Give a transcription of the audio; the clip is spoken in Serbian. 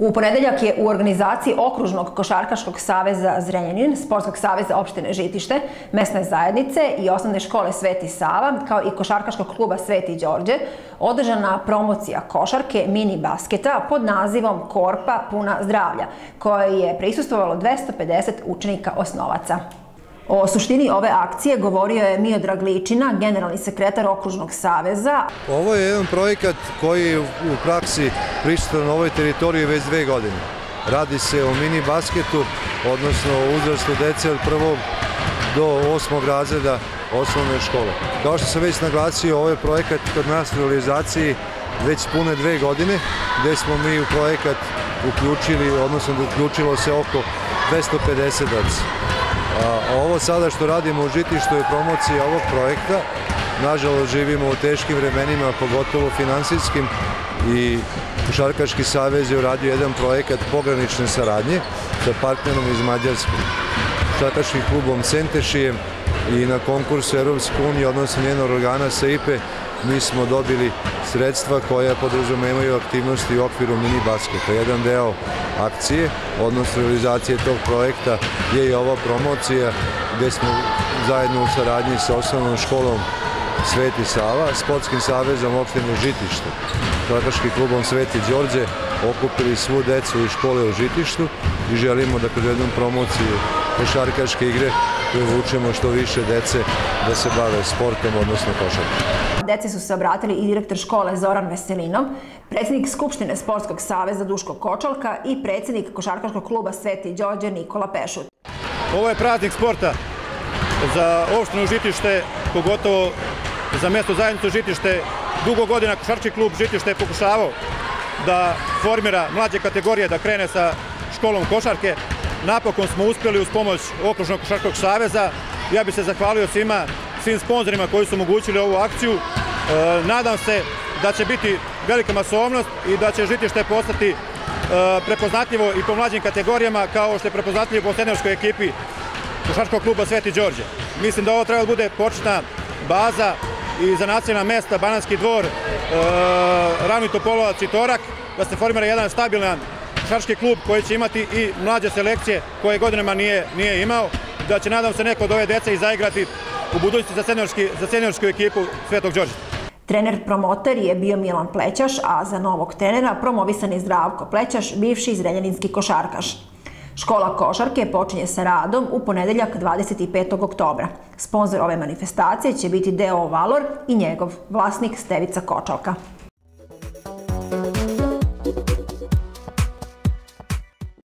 U ponedeljak je u organizaciji Okružnog košarkaškog saveza Zrenjanin, Sportskog saveza opštine Žitište, mesne zajednice i osnovne škole Sveti Sava, kao i košarkaškog kluba Sveti Đorđe, održana promocija košarke mini basketa pod nazivom Korpa puna zdravlja, kojoj je prisustvovalo 250 učenika osnovaca. O suštini ove akcije govorio je Miodrag Ličina, generalni sekretar Okružnog saveza. Ovo je jedan projekat koji je u praksi prisutan na ovoj teritoriji već 2 godine. Radi se o mini basketu, odnosno o uzrastu dece od 1. do 8. razreda osnovne škole. Kao što sam već naglasio, ovaj projekat kod nas u realizaciji već pune 2 godine, gde smo mi u projekat uključili, odnosno uključilo se oko 250 dece. Ovo sada što radimo u Žitištu je promocija ovog projekta. Nažalost, živimo u teškim vremenima, pogotovo finansijskim, i Košarkaški savez je uradio jedan projekat pogranične saradnje sa partnerom iz Mađarske, košarkaškim klubom Sentešijem, i na konkursu Evropske unije, odnosno njenog organa SAIPE, mi smo dobili sredstva koja podrazumevaju aktivnosti u okviru mini basketa. Jedan deo akcije, odnosno realizacije tog projekta, je i ova promocija gde smo zajedno u saradnji sa osnovnom školom Sveti Sava, Sportskim savezom opštine Žitište, košarkaškim klubom Sveti Đorđe, okupili svu decu iz škole u Žitištu i želimo da kroz jednu promociju košarkaške igre privučemo što više dece da se bave sportom, odnosno košarkom. Deci su se obratili i direktor škole Zoran Veselinov, predsjednik Skupštine Sportskog saveza Duško Kočalka i predsjednik košarkaškog kluba Sveti Đorđe Nikola Pešut. Ovo je praznik sporta za opštinu Žitište, pogotovo za mjesto zajednicu Žitište. Dugo godina košarkaški klub Žitište je pokušavao da formira mlađe kategorije, da krene sa školom košarke. Napokon smo uspjeli uz pomoć Okružnog košarkaškog saveza. Ja bih se zahvalio svim sponzorima koji su omogućili ovu akciju. Nadam se da će biti velika masovnost i da će Žitište postati prepoznatljivo i po mlađim kategorijama, kao što je prepoznatljivo po seniorskoj ekipi košarkaškog kluba Sveti Đorđe. Mislim da ovo treba da bude početna baza i za nacionalna mesta Banatski Dvor, Ravni Topolovac i Torak, da se formira jedan stabilan košarkaški klub koji će imati i mlađe selekcije koje godinama nije imao, da će, nadam se, neko od ove dece i zaigrati u budućnosti za seniorsku ekipu Svetog Đorđa. Trener promoter je bio Milan Plećaš, a za novog trenera promovisan je Zdravko Plećaš, bivši zrenjaninski košarkaš. Škola košarke počinje sa radom u ponedeljak 25. oktobra. Sponzor ove manifestacije će biti D.O. Valor i njegov vlasnik Stevica Kočalka.